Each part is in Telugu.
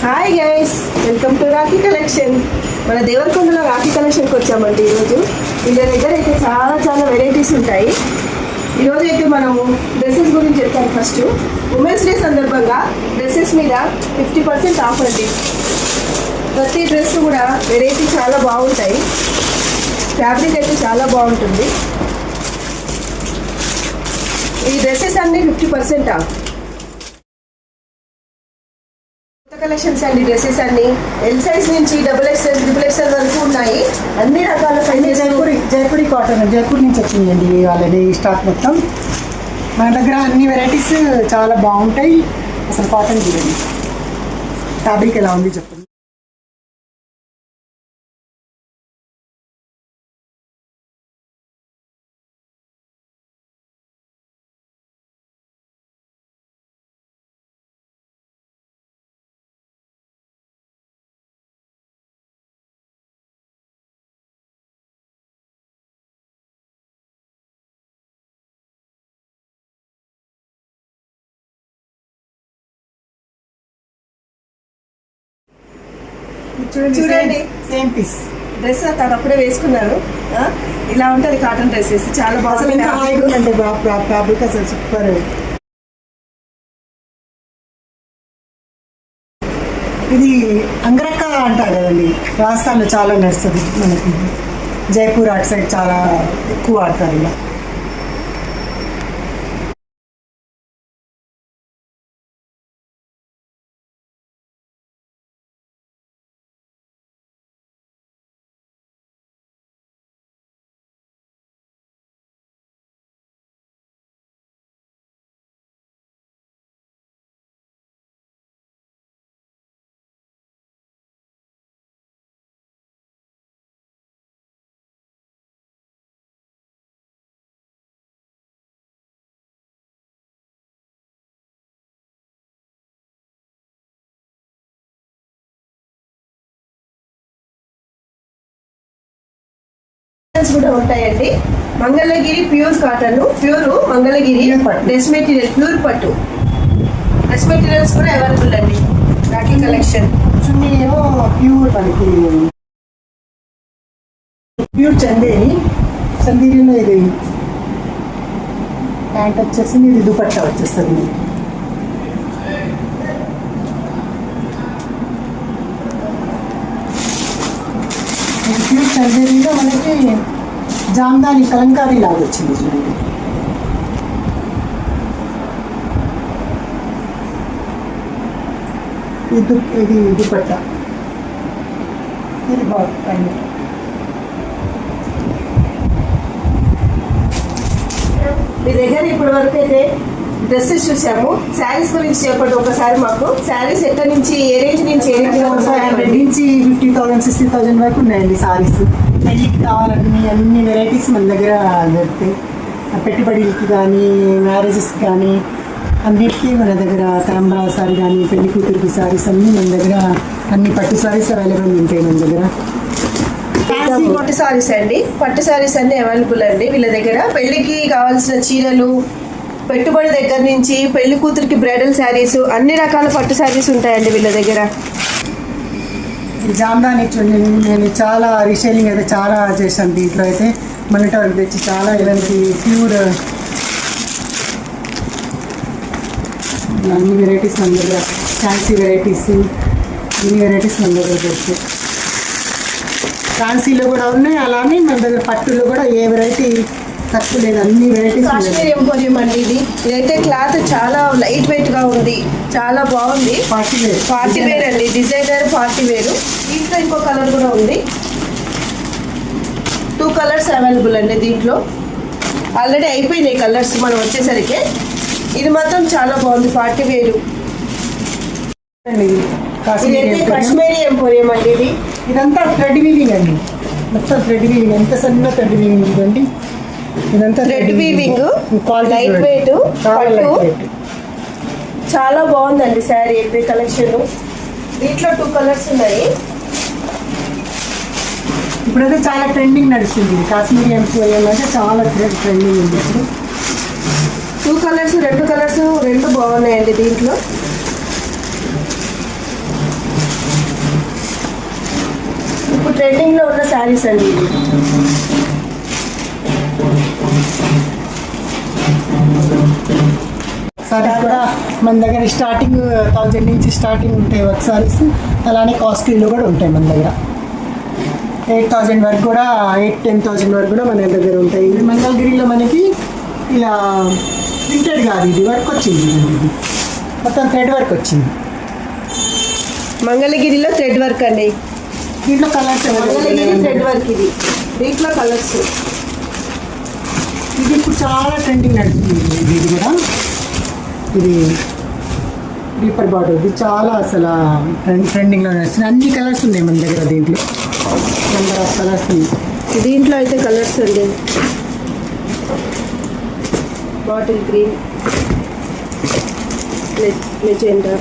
Hi guys, welcome to Rakhi collection. మన దేవరకొండలో రాఖీ కలెక్షన్కి వచ్చామండి. ఈరోజు వీళ్ళ దగ్గర అయితే చాలా వెరైటీస్ ఉంటాయి. ఈరోజు అయితే మనము డ్రెస్సెస్ గురించి చెప్తాను. ఫస్ట్ ఉమెన్స్ డే సందర్భంగా డ్రెస్సెస్ మీద 50% ఆఫ్ అండి. ప్రతి డ్రెస్ కూడా వెరైటీ చాలా బాగుంటాయి. ఫ్యాబ్రిక్ అయితే చాలా బాగుంటుంది. ఈ డ్రెస్సెస్ అన్నీ 50% ఆఫ్. కలెక్షన్స్ అండి. డ్రెస్సెస్ అన్ని ఎల్ సైజ్ నుంచి XXL, XXL వరకు ఉన్నాయి. అన్ని రకాల సైజెస్. జైపూరి కాటన్ జైపూర్ నుంచి వచ్చిందండి వాళ్ళది స్టాక్ మొత్తం. మన దగ్గర అన్ని వెరైటీస్ చాలా బాగుంటాయి. అసలు కాటన్ చూడండి, ఫ్యాబ్రిక్ ఎలా ఉంది చెప్పండి. చూడండి, సేమ్ పీస్ డ్రెస్ తను అప్పుడే వేసుకున్నారు. ఇలా ఉంటుంది కాటన్ డ్రెస్సెస్, చాలా బాగుంది. ఫ్యాబ్రిక్ అసలు సూపర్. ఇది అంగరక్క అంటారు కదండి, రాజస్థాన్లో చాలా నడుస్తుంది. మనకి జైపూర్ అటు సైడ్ చాలా ఎక్కువ వాడతారు ఇలా. కూడా ఉంటాయండి. Mangalagiri pure cotton, Mangalagiri dress material, pure పట్టు డ్రెస్ మెటీరియల్స్ కూడా అవైలబుల్ అండి. రాఖీ కలెక్షన్ చున్నీ ఏమో ప్యూర్, మనకి ప్యూర్ చందేరిలో ఇది ప్యాంట్ వచ్చేసి ఇది దుపట్టా వచ్చేస్తుంది. ప్యూర్ చందేరిలో మనకి జామ్దాని కలంకారీ లాగా వచ్చింది చూడండి. ఇది దుపట్టా, ఇది బాగుంది. మీ దగ్గర ఇప్పటి వరకు అయితే డ్రెస్సెస్ చూసాము. శారీస్ గురించి చెప్పండి ఒకసారి మాకు. శారీస్ ఎక్కడి నుంచి, ఏ రేంజ్ నుంచి ఏ రేంజ్ నుంచి 50,000 60,000 వరకు ఉన్నాయండి సారీస్. పెళ్ళికి కావాలని అన్ని వెరైటీస్ మన దగ్గర దొరుకుతాయి. పెట్టుబడికి కానీ, మ్యారేజెస్కి కానీ అన్నిటికీ మన దగ్గర తలంబ్రా సారీ కానీ, పెళ్లి కూతురికి సారీస్ అన్నీ మన దగ్గర, అన్ని పట్టు సారీస్ అవైలబుల్ ఉంటాయి మన దగ్గర. పట్టు సారీస్ అండి, పట్టు సారీస్ అన్ని అవైలబుల్ అండి వీళ్ళ దగ్గర. పెళ్లికి కావాల్సిన చీరలు, పెట్టుబడి దగ్గర నుంచి పెళ్లి కూతురికి బ్రైడల్ శారీస్, అన్ని రకాల పట్టు శారీస్ ఉంటాయండి వీళ్ళ దగ్గర. జామ్దాని నేను చాలా రీసేలింగ్ అయితే చాలా చేశాను. దీంట్లో అయితే మళ్ళీ వాళ్ళకి తెచ్చి చాలా ఇలాంటి ప్యూర్ అన్ని వెరైటీస్ మన దగ్గర, ఫ్యాన్సీ వెరైటీస్, అన్ని వెరైటీస్ మన దగ్గర దొరుకుతాయి. ఫ్యాన్సీలో కూడా ఉన్నాయి, అలానే మన దగ్గర పట్టులో కూడా ఏ వెరైటీ తక్కువ లేదు, అన్ని వెరైటీస్. కాశ్మీర్ ఎంపోరియం అండి ఇది. ఇదైతే క్లాత్ చాలా లైట్ వెయిట్ గా ఉంది, చాలా బాగుంది. పార్టీ వేర్ అండి, డిజైనర్ పార్టీ వేరు. దీంట్లో ఇంకో కలర్ కూడా ఉంది. 2 కలర్స్ అవైలబుల్ అండి దీంట్లో. ఆల్రెడీ అయిపోయినాయి కలర్స్ మనం వచ్చేసరికి. ఇది మాత్రం చాలా బాగుంది, పార్టీ వేరు. కాశ్మీరీ ఎంపోరియం అండి ఇది. ఇదంతా థ్రెడ్ వీవింగ్ అండి, మొత్తం థ్రెడ్ వీవింగ్. ఎంత సన్న థ్రెడ్ వీవింగ్ ఇదండి. ఇదంతా థ్రెడ్ వీవింగ్, లైట్ వెయిట్ పట్టు. చాలా బాగుందండి శారీ అయితే కలెక్షన్. దీంట్లో 2 కలర్స్ ఉన్నాయి. ఇప్పుడైతే చాలా ట్రెండింగ్ నడుస్తుంది కాశ్మీరీ ఎంపోరియం అంటే, చాలా ట్రెండింగ్ ఉంది ఇప్పుడు. 2 కలర్స్, 2 కలర్స్ 2 బాగున్నాయండి దీంట్లో. ట్రెండింగ్ లో ఉన్న శారీస్ అండి ఇవి. సారీస్ కూడా మన దగ్గర స్టార్టింగ్ 1000 నుంచి స్టార్టింగ్ ఉంటాయి వర్క్ సారీస్, అలానే కాస్ట్లీలో కూడా ఉంటాయి మన దగ్గర. 8000 వరకు కూడా 8-10,000 వరకు కూడా మన దగ్గర ఉంటాయి. ఇది మంగళగిరిలో మనకి ఇలా ప్రింటెడ్ కాదు, ఇది వర్క్ వచ్చింది, ఇది మొత్తం థ్రెడ్ వర్క్ వచ్చింది. మంగళగిరిలో థ్రెడ్ వర్క్ అండి. దీంట్లో కలర్స్ మంగళగిరి థ్రెడ్ వర్క్ ఇది. దీంట్లో కలర్స్ ఇది ఇప్పుడు చాలా ట్రెండింగ్ నడుస్తుంది. ఇది కూడా ఇది డీపర్ బార్డర్, ఇది చాలా అసలు ట్రెండింగ్లో నడుస్తుంది. అన్ని కలర్స్ ఉన్నాయి మన దగ్గర, దీంట్లో నెంబర్ ఆఫ్ కలర్స్ ఉన్నాయి. దీంట్లో అయితే కలర్స్ అండి, బాటిల్ గ్రీన్, మెజెండా,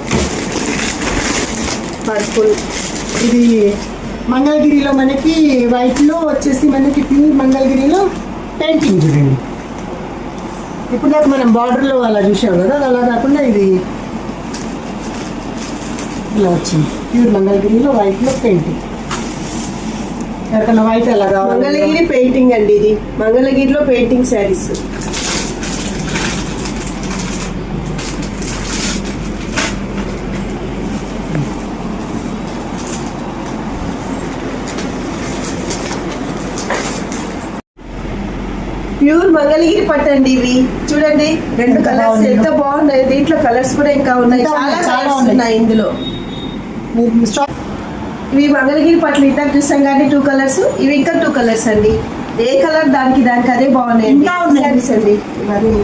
పర్పుల్. ఇది మంగళగిరిలో మనకి వైట్లో వచ్చేసి మనకి ప్యూర్ మంగళగిరిలో పెయింటింగ్ చూడండి. ఇప్పుడు దాకా మనం బార్డర్లో అలా చూసాం కదా, అలా కాకుండా ఇది ఇలా వచ్చింది ప్యూర్ మంగళగిరిలో వైట్లో పెయింటింగ్. ఎవరికన్నా వైట్ అలా కావాలి, మంగళగిరి పెయింటింగ్ అండి ఇది. మంగళగిరిలో పెయింటింగ్ శారీస్. ప్యూర్ మంగళగిరి పట్టు అండి ఇవి. చూడండి 2 కలర్స్ ఎంత బాగున్నాయి. దీంట్లో కలర్స్ కూడా ఇంకా ఉన్నాయి, చాలా కలర్స్ ఉన్నాయి ఇందులో. ఇవి మంగళగిరి పట్లు ఇందాక చూసాం కానీ 2 కలర్స్, ఇవి ఇంకా 2 కలర్స్ అండి. ఏ కలర్ దానికి అదే బాగున్నాయి. ఇంకా ఉన్నాయి అండి ఇవన్నీ.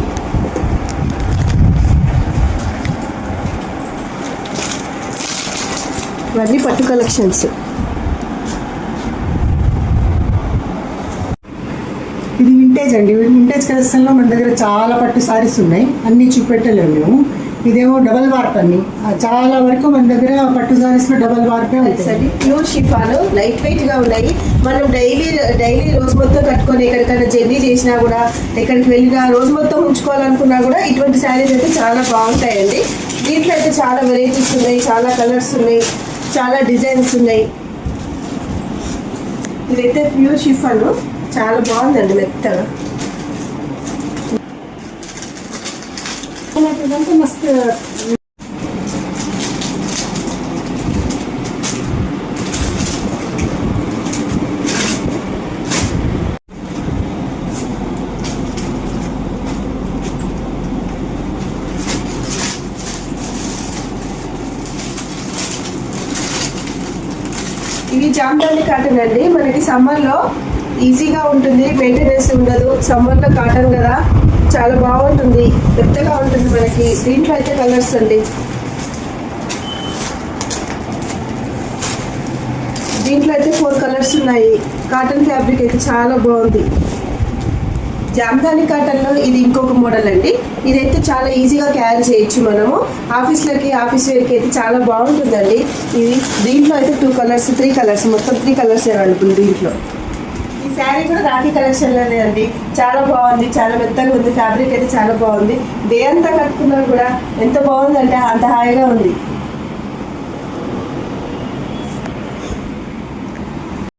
ఇవన్నీ పట్టు కలెక్షన్స్. ఇది వింటేజ్ అండి. వింటేజ్ కలెక్షన్లో మన దగ్గర చాలా పట్టు సారీస్ ఉన్నాయి, అన్నీ చూపెట్టలేము మేము. ఇదేమో డబల్ వార్ప్ అన్ని, చాలా వరకు మన దగ్గర పట్టు సారీస్లో డబల్ వార్పే ఉంటాయి. ప్యూర్ షిఫాన్, లైట్ వెయిట్ గా ఉన్నాయి. మనం డైలీ రోజు మొత్తం కట్టుకొని ఎక్కడికైనా జర్నీ చేసినా కూడా, ఎక్కడికి వెళ్ళినా రోజు మొత్తం ఉంచుకోవాలనుకున్నా కూడా ఇటువంటి శారీస్ అయితే చాలా బాగుంటాయండి. దీంట్లో అయితే చాలా వెరైటీస్ ఉన్నాయి, చాలా కలర్స్ ఉన్నాయి, చాలా డిజైన్స్ ఉన్నాయి. ఇదైతే ప్యూర్ షిఫాన్, చాలా బాగుందండి మెత్తగా. ఇదంతా మస్తు. ఇది జామ్దాని కాటన్ అండి. మనకి సమ్మర్లో ఈజీగా ఉంటుంది, మెయింటెనెన్స్ ఉండదు. సమ్మర్లో కాటన్ కదా, చాలా బాగుంటుంది, మెత్తగా ఉంటుంది మనకి. దీంట్లో అయితే కలర్స్ అండి. దీంట్లో అయితే 4 కలర్స్ ఉన్నాయి. కాటన్ ఫ్యాబ్రిక్ అయితే చాలా బాగుంది. జామ్దాని కాటన్లో ఇది ఇంకొక మోడల్ అండి. ఇదైతే చాలా ఈజీగా క్యారీ చేయొచ్చు మనము. ఆఫీస్ వేర్కి అయితే చాలా బాగుంటుందండి ఇది. దీంట్లో అయితే 2 కలర్స్ 3 కలర్స్, మొత్తం 3 కలర్స్ అవైలబుల్ దీంట్లో. ఈ శారీ కూడా రాఖీ కలెక్షన్లోనే అండి. చాలా బాగుంది, చాలా మెత్తగా ఉంది, ఫ్యాబ్రిక్ అయితే చాలా బాగుంది. డే అంతా కట్టుకున్నా కూడా ఎంత బాగుందంటే అంత హాయిగా ఉంది.